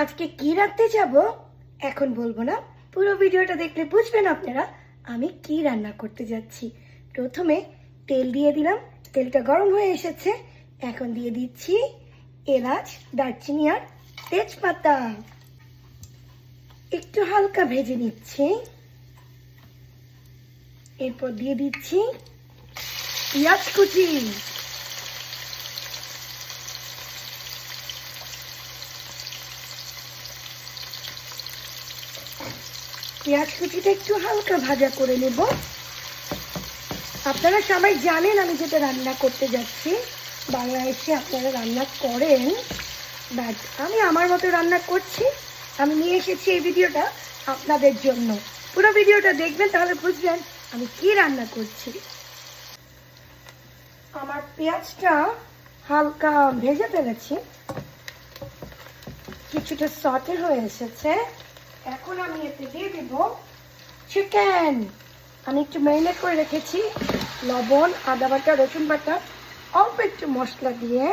আজকে কি রাঁধতে যাব এখন বলবো না, পুরো ভিডিওটা দেখলে বুঝবেন আপনারা আমি কি রান্না করতে যাচ্ছি। প্রথমে তেল দিয়ে দিলাম, তেলটা গরম হয়ে এসেছে। এখন দিয়ে দিচ্ছি এলাচ, দারচিনি আর তেজপাতা। একটু হালকা ভেজে নিচ্ছি। এরপর দিয়ে দিচ্ছি পেঁয়াজ কুচি। পেঁয়াজ কুচিটা একটু হালকা ভাজা করে নেব। আপনারা সবাই জানেন আমি যেটা রান্না করতে যাচ্ছি, বাংলাদেশে আপনারা রান্না করেন, বাট আমি আমার মতো রান্না করছি। আমি নিয়ে এসেছি এই ভিডিওটা আপনাদের জন্য। পুরো ভিডিওটা দেখবেন, তাহলে বুঝবেন আমি কি রান্না করছি। আমার পেঁয়াজটা হালকা ভেজে ফেলেছি, কিছুটা সটে হয়ে এসেছে। এখন আমি এতে দিয়ে দেব চিকেন। আমি একটু ম্যারিনেট করে রেখেছি, লবণ, আদা বাটা, রসুন বাটা, অল্প একটু মশলা দিয়ে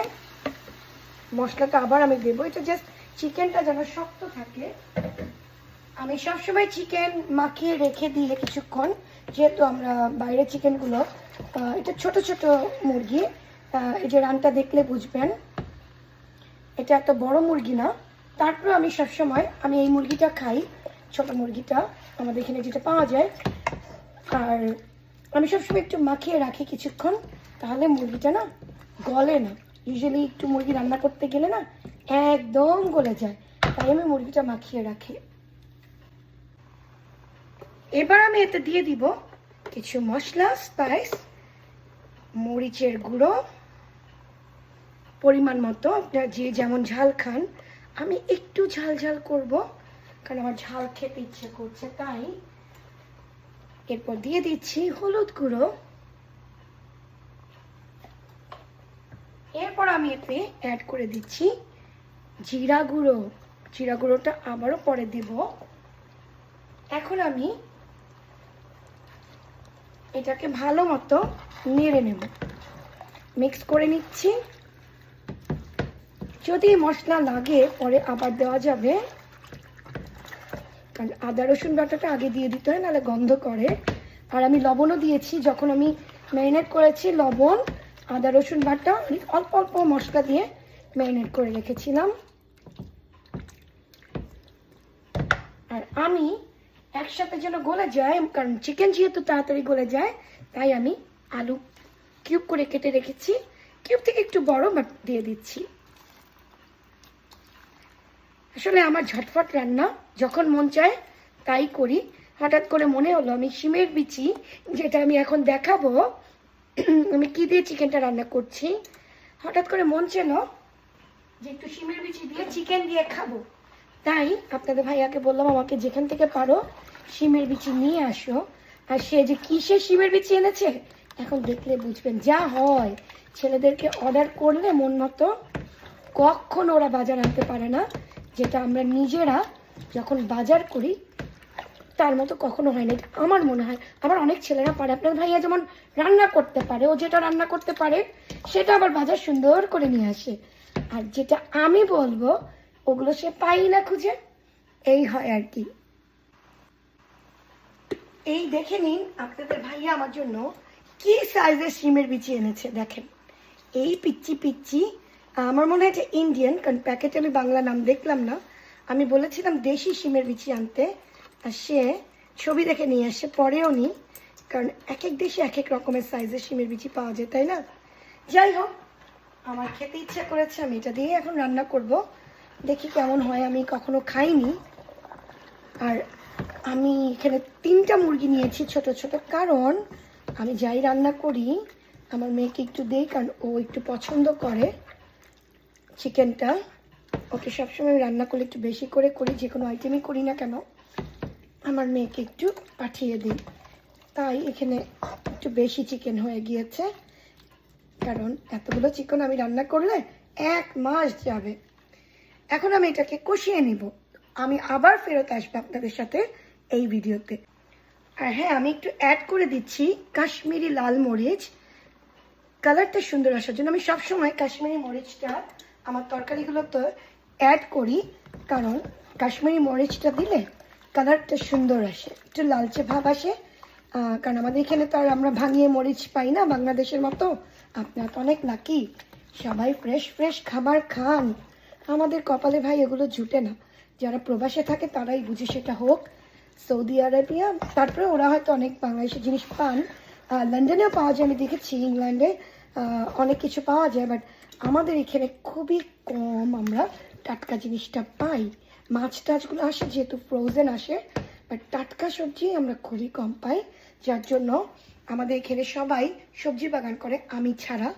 মশলাটা আবার আমি দেবো। এটা জাস্ট চিকেনটা যেন শক্ত থাকে। আমি সবসময় চিকেন মাখিয়ে রেখে দিয়ে কিছুক্ষণ, যেহেতু আমরা বাইরের চিকেনগুলো, এটা ছোট ছোট মুরগি, এই যে রানটা দেখলে বুঝবেন এটা এত বড় মুরগি না। তারপরে আমি সবসময় এই মুরগিটা খাই, ছোট মুরগিটা আমাদের এখানে যেটা পাওয়া যায়। আর আমি সবসময় একটু মাখিয়ে রাখি কিছুক্ষণ, তাহলে মুরগিটা না গলে না। ইউজুয়ালি একটু মুরগি রান্না করতে গেলে না একদম গলে যায়, তাই আমি মুরগিটা মাখিয়ে রাখি। এবার আমি এতে দিয়ে দিব কিছু মশলা, স্পাইস, মরিচের গুঁড়ো পরিমাণ মতো, আপনারা যে যেমন ঝাল খান। আমি একটু ঝাল ঝাল করব, কারণ আমার ঝাল খেতে ইচ্ছে করছে তাই। এরপর দিয়ে দিচ্ছি হলুদ গুঁড়ো। এরপর আমি এতে অ্যাড করে দিচ্ছি জিরা গুঁড়ো। জিরা গুঁড়োটা আবারও পরে দেব। এখন আমি এটাকে ভালো মতো নেড়ে নেব, মিক্স করে নিচ্ছি। যদি মশলা লাগে পরে আবার দেওয়া যাবে, কারণ আদা রসুন বাটাটা আগে দিয়ে দিতে হয়, নাহলে গন্ধ করে। আর আমি লবণও দিয়েছি, যখন আমি ম্যারিনেট করেছি লবণ, আদা রসুন বাটা, অল্প অল্প মশলা দিয়ে ম্যারিনেট করে রেখেছিলাম। আর আমি একসাথে যেন গলে যায়, কারণ চিকেন যেহেতু তাড়াতাড়ি গলে যায়, তাই আমি আলু কিউব করে কেটে রেখেছি। কিউব থেকে একটু বড় বাট দিয়ে দিচ্ছি। আসলে আমার ঝটফট রান্না, যখন মন চায় তাই করি। হঠাৎ করে মনে হলো আমি শিমের বিচি, যেটা আমি এখন দেখাবো আমি কি দিয়ে চিকেনটা রান্না করছি, হঠাৎ করে মন ছিল যে একটু শিমের বিচি দিয়ে চিকেন দিয়ে খাবো। তাই আপনাদের ভাইয়াকে বললাম আমাকে যেখান থেকে পারো শিমের বিচি নিয়ে আসো। আর সে যে কিসের শিমের বিচি এনেছে এখন দেখলে বুঝবেন। যা হয়, ছেলেদেরকে অর্ডার করলে মন মতো কখনো ওরা বাজার আনতে পারে না, যেটা আমরা নিজেরা যখন বাজার করি তার মতো কখনো হয় না, এটা আমার মনে হয়। আবার অনেক ছেলেরা পারে, আপনার ভাইয়া যেমন রান্না করতে পারে, ও যেটা রান্না করতে পারে সেটা আবার বাজার সুন্দর করে নিয়ে আসে। আর যেটা আমি বলবো ওগুলো সে পাই না খুঁজে, এই হয় আর কি। এই দেখে নিন আপনাদের ভাইয়া আমার জন্য কি সাইজের শিমের বিচি এনেছে। দেখেন এই পিচ্চি পিচ্চি, আমার মনে হয় যে ইন্ডিয়ান, কারণ প্যাকেটে আমি বাংলা নাম দেখলাম না। আমি বলেছিলাম দেশি শিমের বিচি আনতে, আর সে ছবি দেখে নিয়ে আসে। পরেও নি, কারণ এক এক দেশে এক এক রকমের সাইজের শিমের বিচি পাওয়া যায়, তাই না? যাই হোক, আমার খেতে ইচ্ছা করেছে, আমি এটা দিয়ে এখন রান্না করব। দেখি কেমন হয়, আমি কখনো খাইনি। আর আমি এখানে 3টা মুরগি নিয়েছি ছোট ছোট, কারণ আমি যাই রান্না করি আমার মেয়েকে একটু দেই, কারণ ও একটু পছন্দ করে চিকেনটা। ওকে সবসময় রান্না করলে একটু বেশি করে করি, যে কোনো আইটেমই করি না কেন আমার মেয়েকে একটু পাঠিয়ে দিই। তাই এখানে একটু বেশি চিকেন হয়ে গিয়েছে, কারণ এতগুলো চিকেন আমি রান্না করলে 1 মাস যাবে। এখন আমি এটাকে কষিয়ে নিব। আমি আবার ফেরত আসবো আপনাদের সাথে এই ভিডিওতে। আর হ্যাঁ, আমি একটু অ্যাড করে দিচ্ছি কাশ্মীরি লাল মরিচ, কালারটা সুন্দর আসার জন্য। আমি সবসময় কাশ্মীরি মরিচটা আমার তরকারিগুলোতে অ্যাড করি, কারণ কাশ্মীরি মরিচটা দিলে কালারটা সুন্দর আসে, একটু লালচে ভাব আসে। কারণ আমাদের এখানে তো আর আমরা ভাঙিয়ে মরিচ পাই না বাংলাদেশের মতো। আপনারা তো অনেক লাকি, সবাই ফ্রেশ ফ্রেশ খাবার খান। আমাদের কপালে ভাই এগুলো জুটে না। যারা প্রবাসে থাকে তারাই বুঝে, সেটা হোক সৌদি আরবিয়া, তারপরে ওরা হয়তো অনেক বাংলাদেশের জিনিস পান। লন্ডনেও পাওয়া যায়, আমি দেখেছি ইংল্যান্ডে অনেক কিছু পাওয়া যায়, বাট আমাদের এখানে খুবই কম আমরা টাটকা জিনিসটা পাই। মাছ টাছগুলো আসে যেহেতু ফ্রোজেন আসে, বাট টাটকা সবজি আমরা খুবই কম পাই, যার জন্য আমাদের এখানে সবাই সবজি বাগান করে, আমি ছাড়া।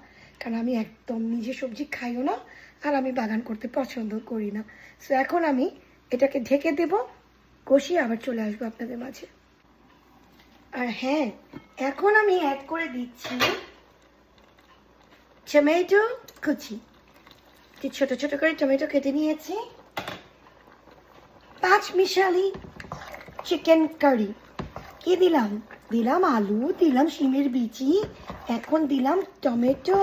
কারণ আমি একদম নিজে সবজি খাইও না, আর আমি বাগান করতে পছন্দ করি না। সো এখন আমি এটাকে ঢেকে দেব, কষিয়ে আবার চলে আসবো আপনাদের মাঝে। আর হ্যাঁ, এখন আমি অ্যাড করে দিচ্ছি টমেটো কুচি। ছোট ছোট করে টমেটো কেটে নিয়েছি। 5 মিশালি চিকেন কারি। কি দিলাম? দিলাম আলু, দিলাম শিমের বিচি, এখন দিলাম টমেটো,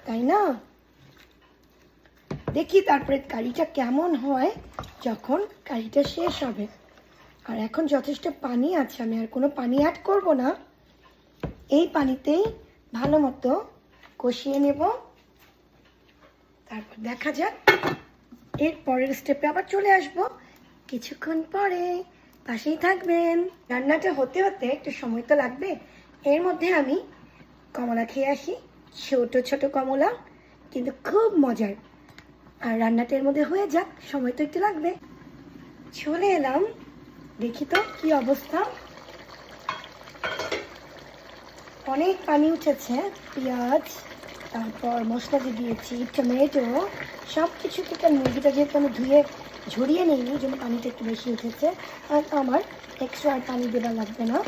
তাই না? দেখি তারপরে কারিটা কেমন হয় যখন কারিটা শেষ হবে। আর এখন যথেষ্ট পানি আছে, আমি আর কোনো পানি অ্যাড করব না। এই পানিতেই ভালো মতো কষিয়ে নেব, তারপর দেখা যাক। এর পরের স্টেপে আবার চলে আসব কিছুক্ষণ পরে, পাশেই থাকবেন। রান্নাটা হতে হতে একটু সময় তো লাগবে, এর মধ্যে আমি কমলা খেয়ে আসি। ছোট ছোট কমলা, কিন্তু খুব মজার। আর রান্নাটা এর মধ্যে হয়ে যাক, সময় তো একটু লাগবে। চলে এলাম, দেখি তো কি অবস্থা। অনেক পানি উঠেছে, পেঁয়াজ, তারপর মশলা দিয়ে দিয়েছি, টমেটো, সব কিছু থেকে মুরগিটা যেহেতু আমি ধুয়ে ঝরিয়ে নিইনি, যেন পানিটা একটু বেশি উঠেছে। আর আমার এক্সট্রা আর পানি দেওয়া লাগবে না।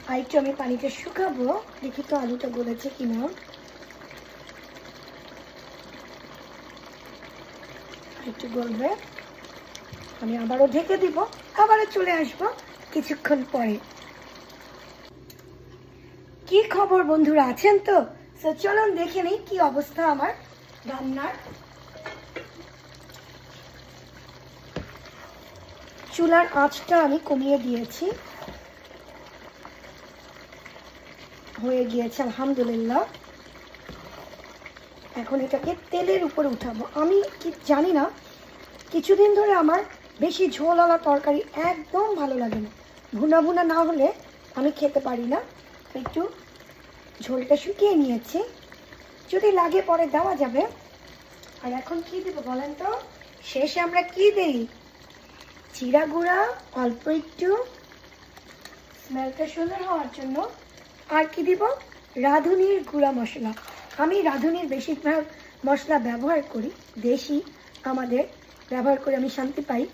আর একটু আমি পানিটা শুকাবো, দেখি তো আলুটা গলেছে কিনা। একটু গলবে, আমি আবারও ঢেকে দিব, আবারও চলে আসবো কিছুক্ষণ পরে। কি খবর বন্ধুরা, আছেন তো? চলুন দেখে নিই কি অবস্থা আমার রান্নার। চুলার আঁচটা আমি কমিয়ে দিয়েছি, হয়ে গিয়েছে আলহামদুলিল্লাহ। এখন এটাকে তেলের উপরে উঠাবো। আমি কি জানি না, কিছুদিন ধরে আমার বেশি ঝোলওয়ালা তরকারি একদম ভালো লাগে না। ভুনা ভুনা না হলে আমি খেতে পারি না। একটু ঝোলটা শুকিয়ে নিয়েছি, যদি লাগে পরে দেওয়া যাবে। আর এখন কি দেবো বলেন তো? শেষে আমরা কি দেই? জিরা গুঁড়া অল্প একটু, স্মেলটা সুন্দর হওয়ার জন্য। আর কি দিব? রাঁধুনির গুঁড়া মশলা। আমি রাঁধুনির বেশিরভাগ মশলা ব্যবহার করি, দেশি আমাদের ব্যবহার করে আমি শান্তি পাই।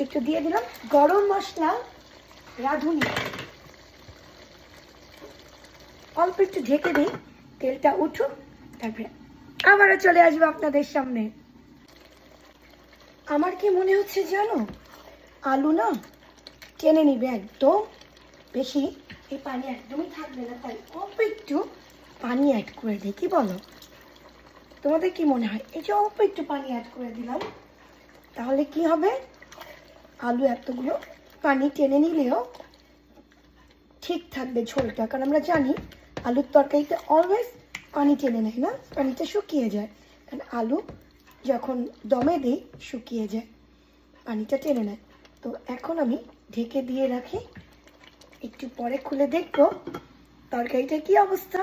একটু দিয়ে দিলাম গরম মশলা, রাঁধুনি। অল্প একটু ঢেকে দিই, তেলটা উঠুক, তারপরে আবারও চলে আসবো আপনাদের সামনে। আমার কি মনে হচ্ছে জানো, আলু না টেনে নিবে একদম, বেশি এই পানি একদমই থাকবে না, তাই অল্প একটু পানি অ্যাড করে দিই। কি বলো, তোমাদের কি মনে হয়? এই যে অল্প একটু পানি অ্যাড করে দিলাম, তাহলে কি হবে? আলু এতগুলো পানি টেনে নিলেও ঠিক থাকবে ঝোলটা। কারণ আমরা জানি আলুর তরকারিতে অলওয়েজ পানি টেনে নেয় না, পানিটা শুকিয়ে যায়। কারণ আলু যখন দমে দিই শুকিয়ে যায়, পানিটা টেনে নেয়। তো এখন আমি ঢেকে দিয়ে রাখি, একটু পরে খুলে দেখবো তরকারিটা কি অবস্থা।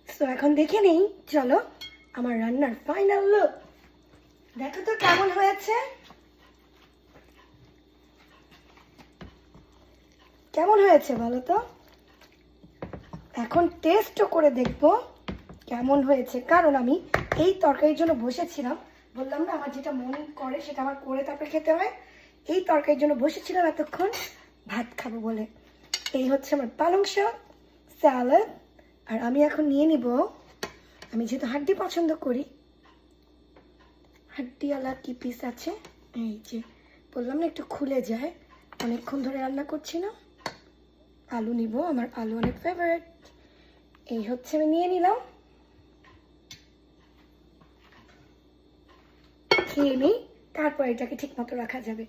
তো এখন দেখে নেই, চলো আমার রান্নার ফাইনাল লুক। দেখো তো কেমন হয়েছে, কেমন হয়েছে বলো তো? এখন টেস্টও করে দেখবো কেমন হয়েছে, কারণ আমি এই তরকারির জন্য বসেছিলাম। বললাম না, আমার যেটা মন করে সেটা আমার করে তারপরে খেতে হয়। এই তরকারির জন্য বসেছিলাম এতক্ষণ ভাত খাবো বলে। এই হচ্ছে আমার পালং শাক, স্যালাড। আর আমি এখন নিয়ে নিব, আমি যেহেতু হাড্ডি পছন্দ করি, হাড্ডিওয়ালা কি পিস আছে, এই যে বললাম না একটু খুলে যায়, অনেকক্ষণ ধরে রান্না করছি না। আলু নিব, আমার আলু অনেক ফেভারিট। এই হচ্ছে আমি নিয়ে নিলাম। খেয়ে নিই, তারপর এটাকে ঠিক মতো রাখা যাবে।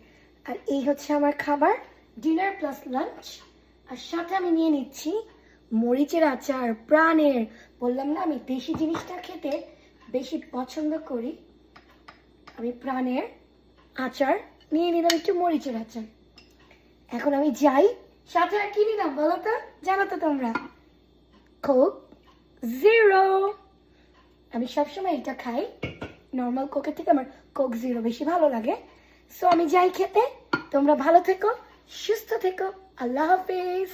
আর এই হচ্ছে আমার খাবার, ডিনার প্লাস লাঞ্চ। আর সাথে আমি নিয়ে নিচ্ছি মরিচের আচার, প্রাণের। বললাম না আমি দেশি জিনিসটা খেতে বেশি পছন্দ করি। আমি প্রাণের আচার নিয়ে নিলাম, একটু মরিচের আচার। এখন আমি যাই, সাথে আর কি নিলাম বলো তো, জানো তো তোমরা? Coke zero. আমি সবসময় এটা খাই, নর্মাল কোকের থেকে আমার কোক জিরো বেশি ভালো লাগে। সো আমি যাই খেতে, তোমরা ভালো থেকো, সুস্থ থেকো, আল্লাহ হাফেজ।